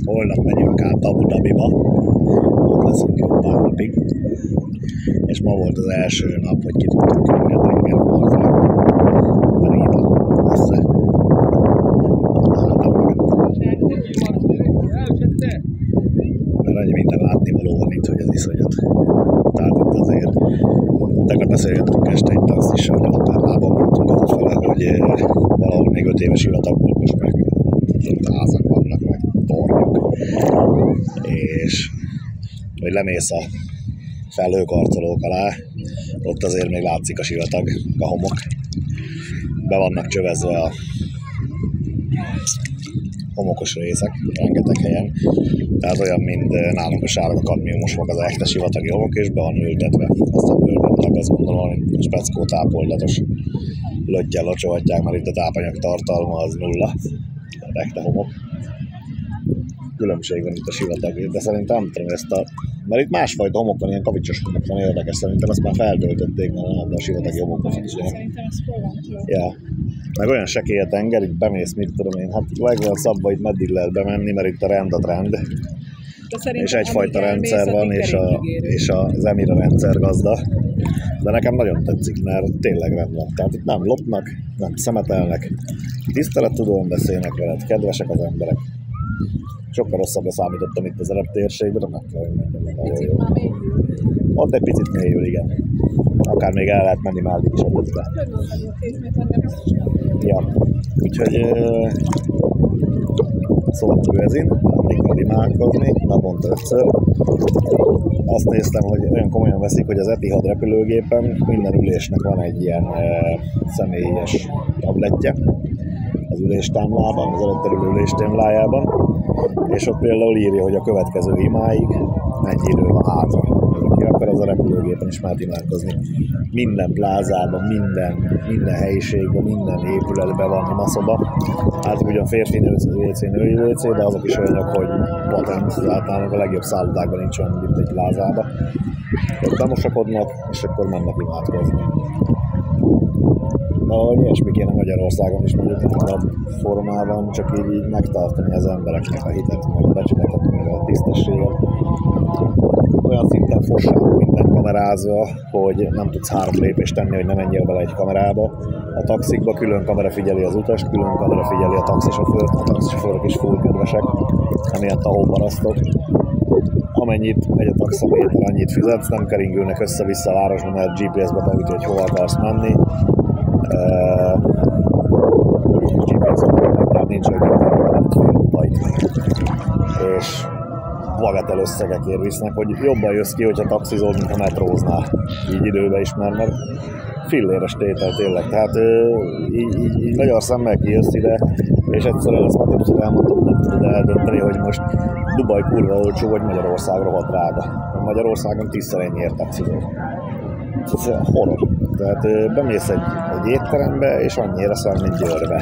holnap megyünk át Abu Dhabiba, ott leszünk jó pár napig, és ma volt az első nap, hogy ki tudtuk kerülni a tengerpartra, pedig itt lakunk messze. Mert annyi minden látnivaló van itt, hogy az iszonyat. Tehát itt azért tegnap beszélgettünk este egy taxissal, hogy Alapárlában mondtunk azafele, hogy valahol még 5 éves ivatagbolgos, meg házak vannak, meg tornyok. És hogy lemész a felhőkarcolók alá, ott azért még látszik a sivatag, a homok. Be vannak csövezve a homokos részek, rengeteg helyen. Tehát olyan, mint nálunk a sárga kadmiumos mag az echte sivatagi homok, és be van ültetve. Aztán ültetnek, azt gondolom, hogy speckó tápoldatos löttyel locsolhatják, mert itt a tápanyag tartalma az nulla. A echte homok. Különbség van itt a sivatag, de szerintem nem tudom ezt a... Mert itt másfajta homok van, ilyen kavicsos homok van, érdekes, szerintem ezt már feltöltötték, mert nem a sivatagi homokban figyelnek. Szerintem ez föl van tőle. Ja. Meg olyan sekély a tenger, itt bemész, mit tudom én, hát legjobb szabva itt meddig lehet bemenni, mert itt a rend a trend. És egyfajta rendszer van, és az Emira rendszer gazda. De nekem nagyon tetszik, mert tényleg rend van. Tehát itt nem lopnak, nem szemetelnek, tisztelettudóan beszélnek veled, kedvesek az emberek. Sokkal rosszabbra számítottam itt az arab térségben, de meg kell, hogy mondjam, nagyon jó. Ott egy picit mélyül, igen. Akár még el lehet menni Máldig is a buszba. Ja, úgyhogy szóval Bőzin, addig kell imádkozni, naponta 5-ször. Azt néztem, hogy olyan komolyan veszik, hogy az Etihad repülőgépen minden ülésnek van egy ilyen személyes tabletje az üléstámlában, az előtt üléstámlájában, és ott például írja, hogy a következő imáig mennyi idő van hátra. Ki akar, az a repülőgépen is már imádkozni. Minden plázában, minden helyiségben, minden épületben van imaszoba. Hát ugyan férfi WC, női WC, de azok is olyanok, hogy patent, általában a legjobb szállodákban nincs olyan, mint egy plázában. Ott bemosakodnak, és akkor mennek imádkozni. Valahogy ilyesmi kéne Magyarországon is mondjuk a formában, csak így megtartani az embereknek a hitet, meg a becsületet, meg a tisztességet. Olyan szinten fossák minden kamerázva, hogy nem tudsz 3 lépést tenni, hogy ne menjél bele egy kamerába. A taxikba külön kamera figyeli az utast, külön kamera figyeli a taxisofőrt, a taxisofőrök is full kedvesek, nem ilyen tahóparasztok. Amennyit megy a taxaméter, annyit fizetsz, nem keringülnek össze-vissza a városban, mert GPS-be beüti, hogy hova akarsz menni. Tehát nincs olyan és bagatel összegekért visznek, hogy jobban jössz ki, hogyha taxizol, mint ha metróznál. Így időbe is, mert filléres tétel tényleg. Tehát így magyar szemmel kijössz ide, és egyszerűen ezt már többször elmondtam, nem tudod eldönteni, hogy most Dubaj kurva olcsó, vagy Magyarország rohadt drága. Magyarországon 10-szer ennyiért taxizol. Ez horror. Tehát bemész egy étterembe, és annyira eszel, mint Győrbe.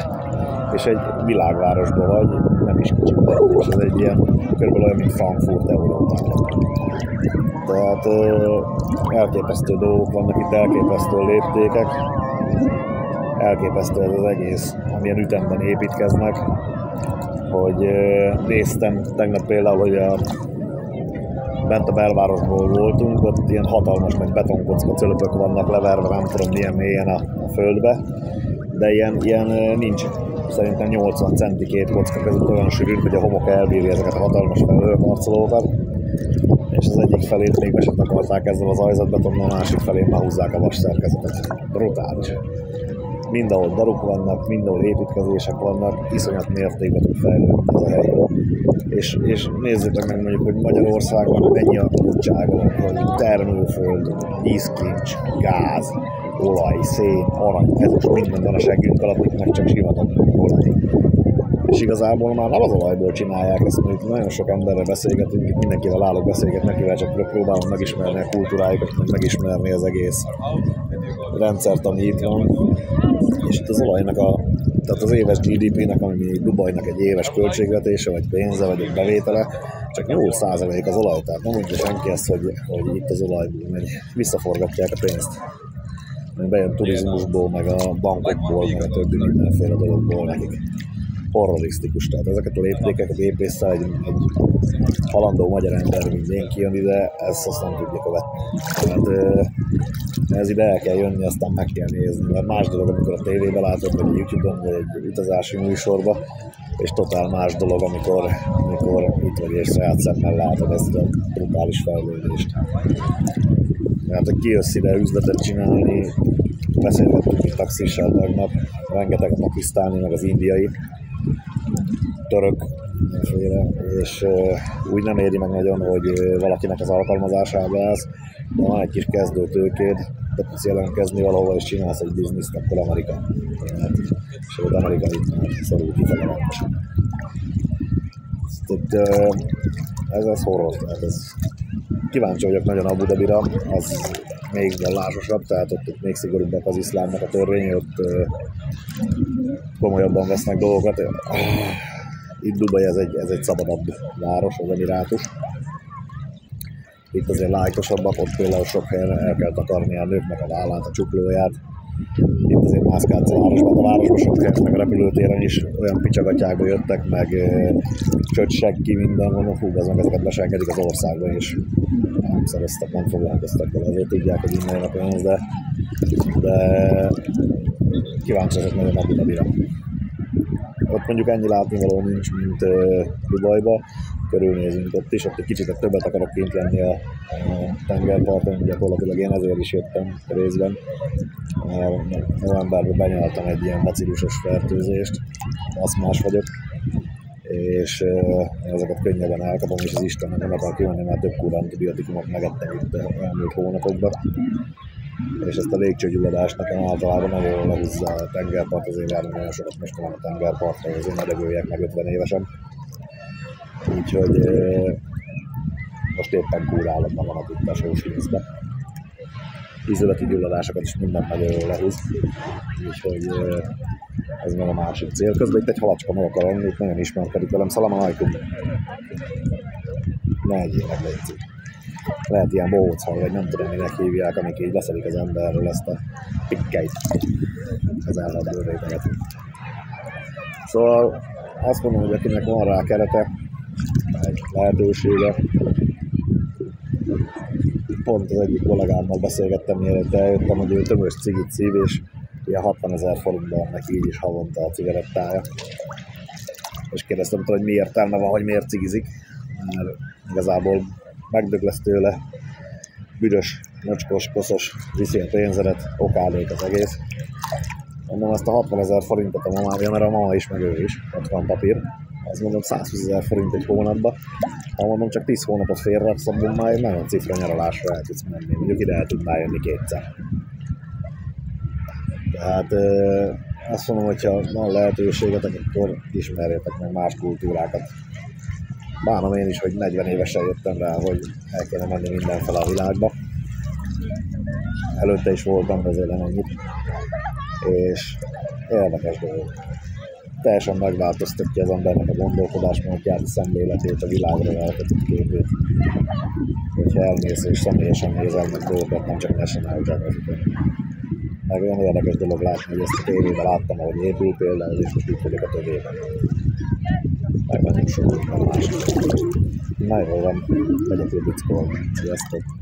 És egy világvárosban vagy, nem is kicsiben. És ez egy ilyen, körülbelül olyan, mint Frankfurt Európában. Tehát elképesztő dolgok vannak itt, elképesztő léptékek. Elképesztő ez az egész, amilyen ütemben építkeznek. Hogy néztem tegnap például, hogy bent a belvárosból voltunk, ott ilyen hatalmas, meg betonkocka cölöpök vannak leverve, nem tudom milyen mélyen a földbe, de ilyen nincs. Szerintem 80 centi két kocka között olyan sűrűn, hogy a homok elbírja ezeket a hatalmas felhőkarcolókat, és az egyik felét még be sem akarták ezzel az ajzatbetonnal, a másik felén már húzzák a vas szerkezetet. Brutális. Mindenhol daruk vannak, mindenhol építkezések vannak, iszonyat mértékben tud fejlődni ez a hely. És nézzétek meg mondjuk, hogy Magyarországon mennyi a adottsága van, hogy termőföld, vízkincs, gáz, olaj, szén, arany, ezek minden van a seggünk alatt, itt meg csak sivatag olaj. És igazából már nem az olajból csinálják ezt, mert nagyon sok emberrel beszélgetünk, itt mindenkivel állok beszélgetni, akivel csak próbálom megismerni a kultúrájukat, megismerni az egész rendszert, ami itt van. És itt az olajnak tehát az éves GDP-nek, ami Dubajnak egy éves költségvetése, vagy pénze, vagy egy bevétele, csak 8% az olaj, tehát nem mondja senki ezt, hogy itt az olajból megy. Visszaforgatják a pénzt. Bejön turizmusból, meg a bankokból, meg a többi mindenféle dologból nekik. horrorisztikus. Tehát ezeket a léptékeket épésszel egy halandó magyar ember mindén kijön ide, ezt azt nem tudja követni. Tehát ez ide el kell jönni, aztán meg kell nézni, mert más dolog, amikor a tévében látod, vagy a YouTube-on, vagy egy utazási műsorban, és totál más dolog, amikor itt vagy és saját szemmel látod ezt a brutális fejlődést. Tehát, hogy kijössz ide üzletet csinálni, beszélgettünk itt taxissal tegnap, rengeteg a pakisztáni, meg az indiai, török, és úgy nem éri meg nagyon, hogy valakinek az alkalmazásába állsz, de van egy kis kezdőtőkéd, de tudsz jelentkezni valahol, és csinálsz egy bizniszt, akkor Amerika. Sőt, Amerika itt már szorul kifele rendesen. Ez horror, tehát ez kíváncsi vagyok nagyon Abu Dhabira, az még vallásosabb, tehát ott még szigorúbbak az iszlámnak a törvényei, ott komolyabban vesznek dolgokat. Itt Dubai ez egy szabadabb város, az emirátus. Itt azért lájkosabbak, ott például sok helyen el kell takarni a nőknek a vállát, a csuklóját. Itt azért mászkálsz a városban. A városban sok helyen, meg a repülőtéren is olyan picsagatyákba jöttek, meg csöcsek ki minden van, hú, az meg ezeket be se engedik az országba, és nem szereztek, nem foglalkoztak vele, azért tudják, hogy innen jön a pénz, de kíváncsi vagyok nagyon Abu Dhabira. Ott mondjuk ennyi látnivaló nincs, mint Dubajba, körülnézünk ott is, ott egy kicsit többet akarok kint lenni a tengerparton, gyakorlatilag én ezért is jöttem részben. Novemberben benyaltam egy ilyen bacillusos fertőzést, aszmás vagyok, és ezeket könnyebben elkapom, és az Istennek nem akar kimenni, mert több kúra antibiotikumot megettem itt elmúlt hónapokban. És ezt a légcsőgyulladást nekem általában nagyon jól lehúzza a tengerpart, azért járunk nagyon sokat mostanában a tengerpartra, azért medegőjek meg 50 évesen. Úgyhogy most éppen kúrálom magamat itt a sós vízbe. Ízületi gyulladásokat is mindent nagyon jól lehúz, úgyhogy ez meg a másik cél. Közben itt egy halacska meg akar enni, itt nagyon ismerkedik velem. Szalam alaikum! Ne egyél meg, légy. Lehet ilyen bóccal, vagy nem tudom, minek hívják, amik így leszedik az emberről ezt a pikkeit, az állatbőrréteget. Szóval azt mondom, hogy akinek van rá kerete, egy lehetősége, pont az egyik kollégámmal beszélgettem, mielőtt eljöttem, hogy ő tömös cigit szív, és ilyen 60 000 forintban neki így is havonta a cigarettája. És kérdeztem tőle, hogy mi értelme van, hogy miért cigizik, mert igazából megdög lesz tőle, büdös, mocskos, koszos, viszi a pénzedet, okádék az egész. Mondom, azt a 60 000 forintot a mamája, mert a mama is, meg ő is, ott van papír. Azt mondom, 120 000 forint egy hónapba. Ha mondom, csak 10 hónapot félraksz, abban már egy nagyon cifra nyaralásra el tudsz menni. Mondjuk ide el tudnál jönni kétszer. Tehát azt mondom, hogyha van lehetőségetek, akkor ismerjétek meg más kultúrákat. Bánom én is, hogy 40 évesen jöttem rá, hogy el kéne menni mindenfele a világba. Előtte is voltam, de azért nem ennyit. És érdekes dolog. Teljesen megváltoztatja az embernek a gondolkodásmódját, a szemléletét, a világra lehetett képét. Hogyha elmész és személyesen nézel meg dolgokat, nem csak National Geographic-on. Meg olyan érdekes dolog látni, hogy ezt a tévében láttam, ahogy épül például, és most itt vagyok a tövében. Meg nagyon sok minden másik. Na jól van, megyek ébickolni. Sziasztok!